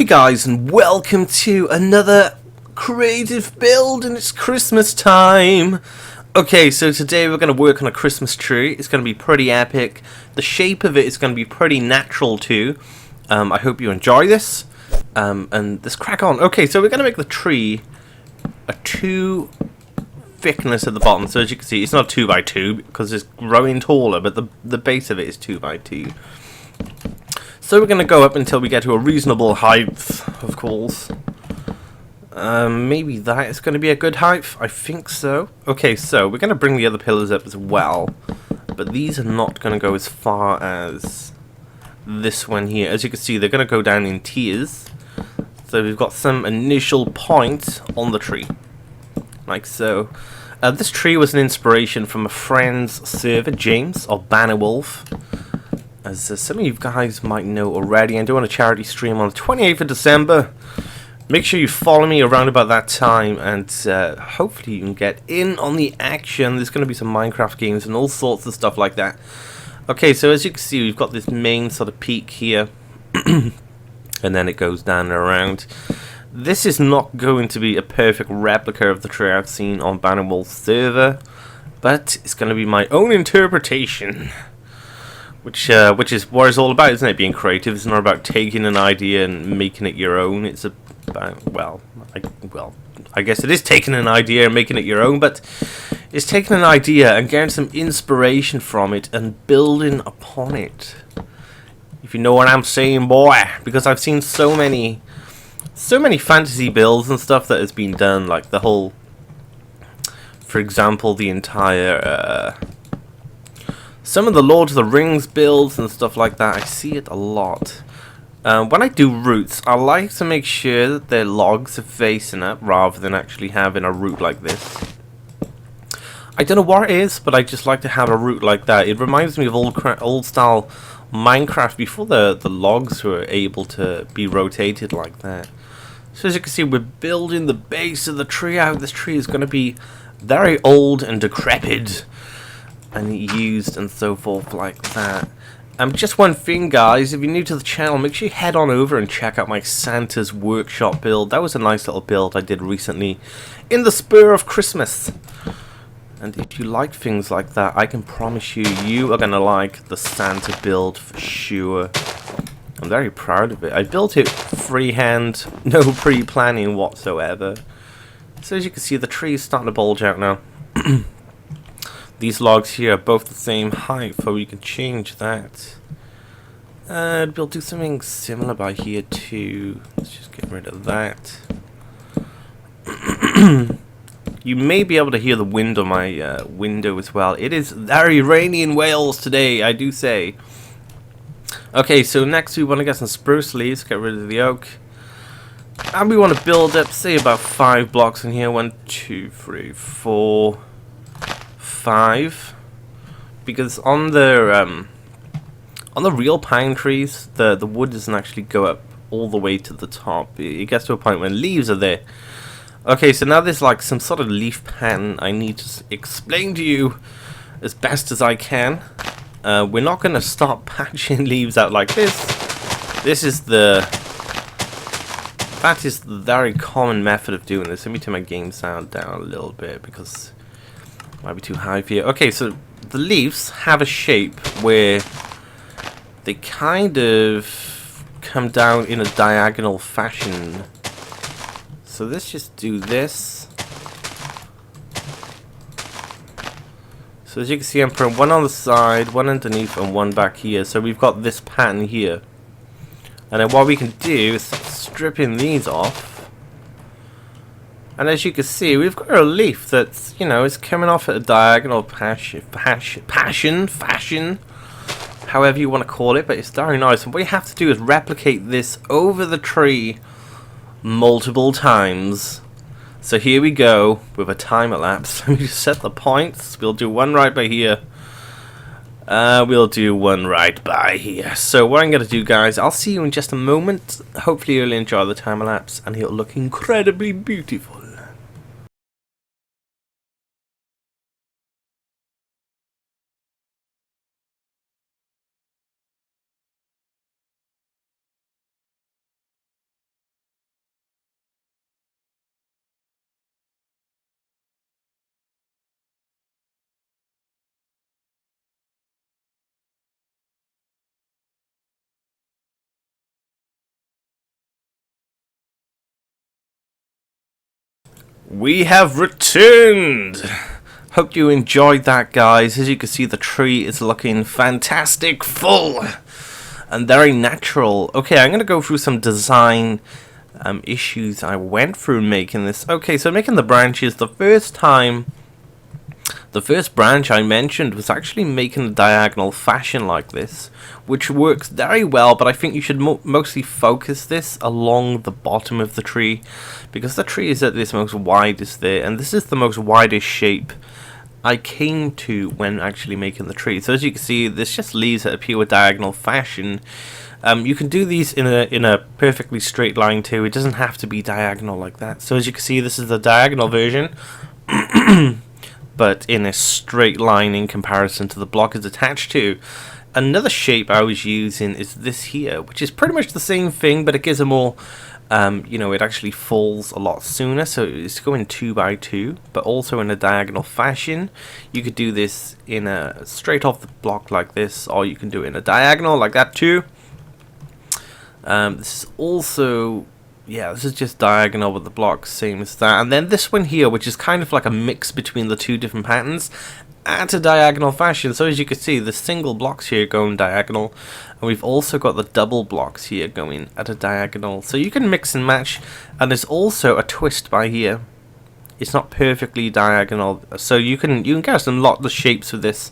Hey guys, and welcome to another creative build, and it's Christmas time. Okay, so today we're going to work on a Christmas tree. It's going to be pretty epic. The shape of it is going to be pretty natural too. I hope you enjoy this. And let's crack on. Okay, so we're going to make the tree a 2 thickness at the bottom. So as you can see, it's not 2 by 2 because it's growing taller, but the base of it is 2 by 2. So we're going to go up until we get to a reasonable height, of course. Maybe that is going to be a good height. I think so. Okay, so we're going to bring the other pillars up as well. But these are not going to go as far as this one here. As you can see, they're going to go down in tiers. So we've got some initial points on the tree. Like so. This tree was an inspiration from a friend's server, James, of Bannerwolf. As some of you guys might know already, I'm doing a charity stream on the 28th of December. Make sure you follow me around about that time, and hopefully you can get in on the action. There's going to be some Minecraft games and all sorts of stuff like that. Okay, so as you can see, we've got this main sort of peak here, and then it goes down and around. This is not going to be a perfect replica of the tree I've seen on Bannerwolf's server, but it's going to be my own interpretation. Which is what it's all about, isn't it? Being creative. It's not about taking an idea and making it your own. It's about, well, I guess it is taking an idea and making it your own, but it's taking an idea and getting some inspiration from it and building upon it. If you know what I'm saying, boy. Because I've seen so many fantasy builds and stuff that has been done, like the whole, for example, the entire, some of the Lord of the Rings builds and stuff like that. I see it a lot. When I do roots, I like to make sure that their logs are facing up rather than actually having a root like this. I don't know what it is, but I just like to have a root like that. It reminds me of old style Minecraft before the logs were able to be rotated like that. So as you can see, we're building the base of the tree out. This tree is going to be very old and decrepit and used and so forth like that. Just one thing, guys, if you're new to the channel, make sure you head on over and check out my Santa's Workshop build. That was a nice little build I did recently in the spur of Christmas. And if you like things like that, I can promise you, you are going to like the Santa build for sure. I'm very proud of it. I built it freehand, no pre-planning whatsoever. So as you can see, the tree is starting to bulge out now. These logs here are both the same height, so we can change that. And we'll do something similar by here too. Let's just get rid of that. You may be able to hear the wind on my window as well. It is very rainy in Wales today, I do say. Okay, so next we want to get some spruce leaves, get rid of the oak. And we want to build up, say, about 5 blocks in here. 1, 2, 3, 4... 5, because on the real pine trees, the wood doesn't actually go up all the way to the top. It gets to a point when leaves are there. Okay, so now there's like some sort of leaf pattern I need to explain to you as best as I can. We're not going to start patching leaves out like this. That is the very common method of doing this. Let me turn my game sound down a little bit because might be too high for you. Okay, so the leaves have a shape where they kind of come down in a diagonal fashion. So let's just do this. So as you can see, I'm putting one on the side, one underneath, and one back here. So we've got this pattern here. And then what we can do is start stripping these off. And as you can see, we've got a leaf that's, you know, is coming off at a diagonal fashion, however you want to call it, but it's very nice. And what you have to do is replicate this over the tree multiple times. So here we go with a timer lapse. Let me just set the points. We'll do one right by here. We'll do one right by here. So what I'm going to do, guys, I'll see you in just a moment. Hopefully you'll enjoy the timer lapse and it'll look incredibly beautiful. We have returned! Hope you enjoyed that, guys. As you can see, the tree is looking fantastic, full, and very natural. Okay, I'm going to go through some design issues I went through making this. Okay, so making the branches, the first branch I mentioned was actually making a diagonal fashion like this, which works very well, but I think you should mostly focus this along the bottom of the tree, because the tree is at its most widest there, and this is the most widest shape I came to when actually making the tree. So as you can see, this just leaves it a pure diagonal fashion. You can do these in a perfectly straight line too. It doesn't have to be diagonal like that. So as you can see, this is the diagonal version. But in a straight line in comparison to the block it's attached to. Another shape I was using is this here, which is pretty much the same thing, but it gives a more, you know, it actually falls a lot sooner, so it's going 2 by 2, but also in a diagonal fashion. You could do this in a straight off the block like this, or you can do it in a diagonal like that too. This is also... yeah, this is just diagonal with the blocks, same as that. And then this one here, which is kind of like a mix between the two different patterns, at a diagonal fashion. So as you can see, the single blocks here going diagonal, and we've also got the double blocks here going at a diagonal. So you can mix and match, and there's also a twist by here. It's not perfectly diagonal, so you can get some lot of shapes with this.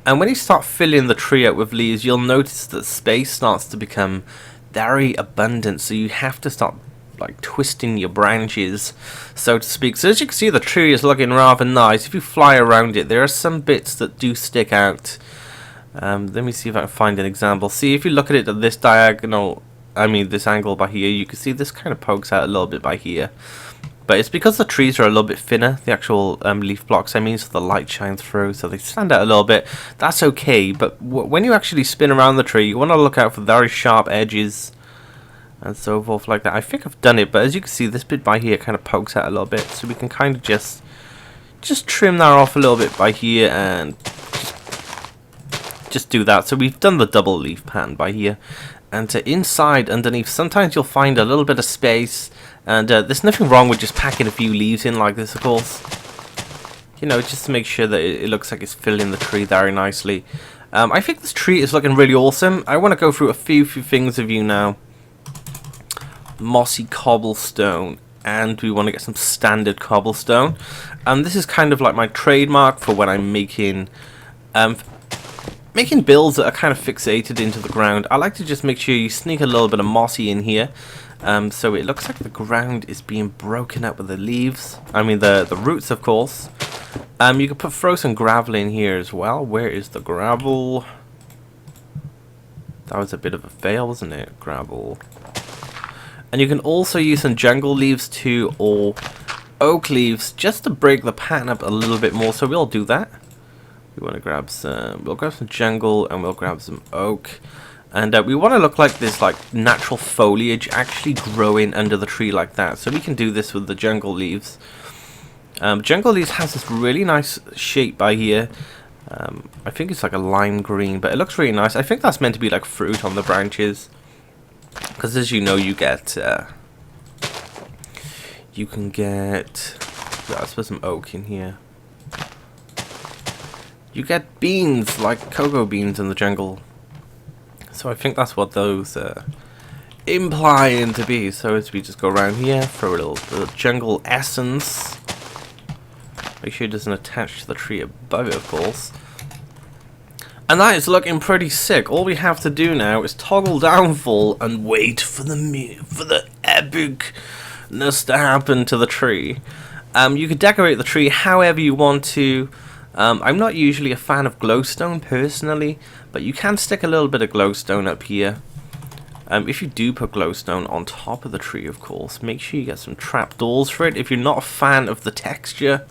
And when you start filling the tree out with leaves, you'll notice that space starts to become very abundant, so you have to start like twisting your branches, so to speak. So as you can see, the tree is looking rather nice. If you fly around it, there are some bits that do stick out. Let me see if I can find an example. See, if you look at it at this diagonal, I mean this angle by here, you can see this kind of pokes out a little bit by here. But it's because the trees are a little bit thinner, the actual leaf blocks, I mean, so the light shines through, so they stand out a little bit. That's okay, but when you actually spin around the tree, you want to look out for very sharp edges and so forth like that. I think I've done it, but as you can see, this bit by here kind of pokes out a little bit, so we can kind of just trim that off a little bit by here and just do that. So we've done the double leaf pattern by here. And to inside, underneath, sometimes you'll find a little bit of space, and there's nothing wrong with just packing a few leaves in like this, of course. You know, just to make sure that it looks like it's filling the tree very nicely. I think this tree is looking really awesome. I want to go through a few things with you now. Mossy cobblestone, and we want to get some standard cobblestone. And this is kind of like my trademark for when I'm making builds that are kind of fixated into the ground. I like to just make sure you sneak a little bit of mossy in here, so it looks like the ground is being broken up with the leaves. I mean the roots, of course. You could throw some gravel in here as well. Where is the gravel? That was a bit of a fail, wasn't it? Gravel. And you can also use some jungle leaves too, or oak leaves, just to break the pattern up a little bit more. So we'll do that. We want to grab some, we'll grab some jungle, and we'll grab some oak, and we want to look like this, like natural foliage actually growing under the tree like that. So we can do this with the jungle leaves. Jungle leaves has this really nice shape by here. I think it's like a lime green, but it looks really nice. I think that's meant to be like fruit on the branches, because as you know, you get you can get, let's put some oak in here. You get beans, like cocoa beans in the jungle. So I think that's what those implying to be. So as we just go around here, throw a little jungle essence. Make sure it doesn't attach to the tree above it, of course. And that is looking pretty sick. All we have to do now is toggle downfall and wait for the epicness to happen to the tree. You could decorate the tree however you want to. I'm not usually a fan of glowstone personally, but you can stick a little bit of glowstone up here. If you do put glowstone on top of the tree, of course, make sure you get some trapdoors for it. If you're not a fan of the texture,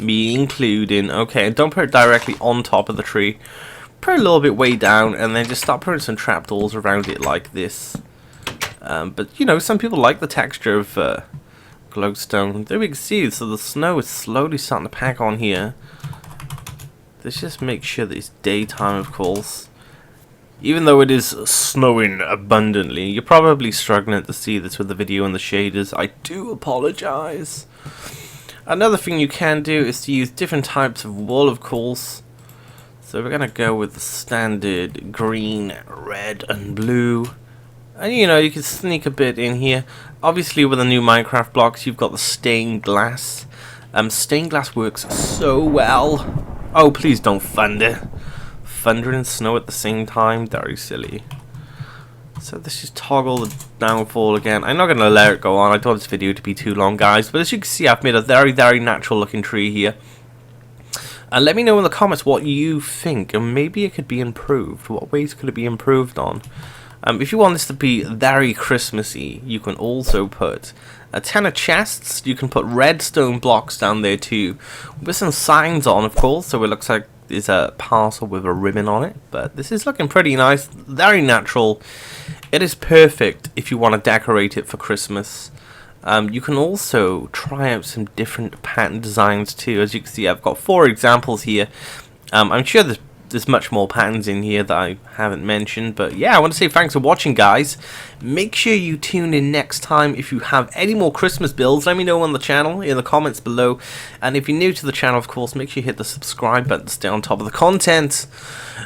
me including, okay, and don't put it directly on top of the tree. Put it a little bit way down, and then just start putting some trapdoors around it like this. But you know, some people like the texture of glowstone. There we can see, so the snow is slowly starting to pack on here. Let's just make sure that it's daytime, of course. Even though it is snowing abundantly, you're probably struggling to see this with the video and the shaders. I do apologize. Another thing you can do is to use different types of wool, of course. So we're going to go with the standard green, red, and blue. And you know, you can sneak a bit in here. Obviously with the new Minecraft blocks, you've got the stained glass. Stained glass works so well. Oh, please don't thunder. Thunder and snow at the same time? Very silly. So let's just toggle the downfall again. I'm not going to let it go on. I don't want this video to be too long, guys. But as you can see, I've made a very, very natural looking tree here. And let me know in the comments what you think. And maybe it could be improved. What ways could it be improved on? If you want this to be very Christmassy, you can also put a 10 of chests. You can put redstone blocks down there too, with some signs on, of course, so it looks like there's a parcel with a ribbon on it. But this is looking pretty nice, very natural. It is perfect if you want to decorate it for Christmas. You can also try out some different pattern designs too. As you can see, I've got 4 examples here. I'm sure there's much more patterns in here that I haven't mentioned, but yeah, I want to say thanks for watching, guys. Make sure you tune in next time. If you have any more Christmas builds, let me know on the channel in the comments below. And if you're new to the channel, of course, make sure you hit the subscribe button to stay on top of the content.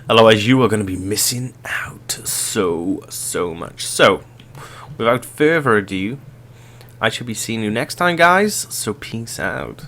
Otherwise, you are going to be missing out so much. So, without further ado, I shall be seeing you next time, guys. So, peace out.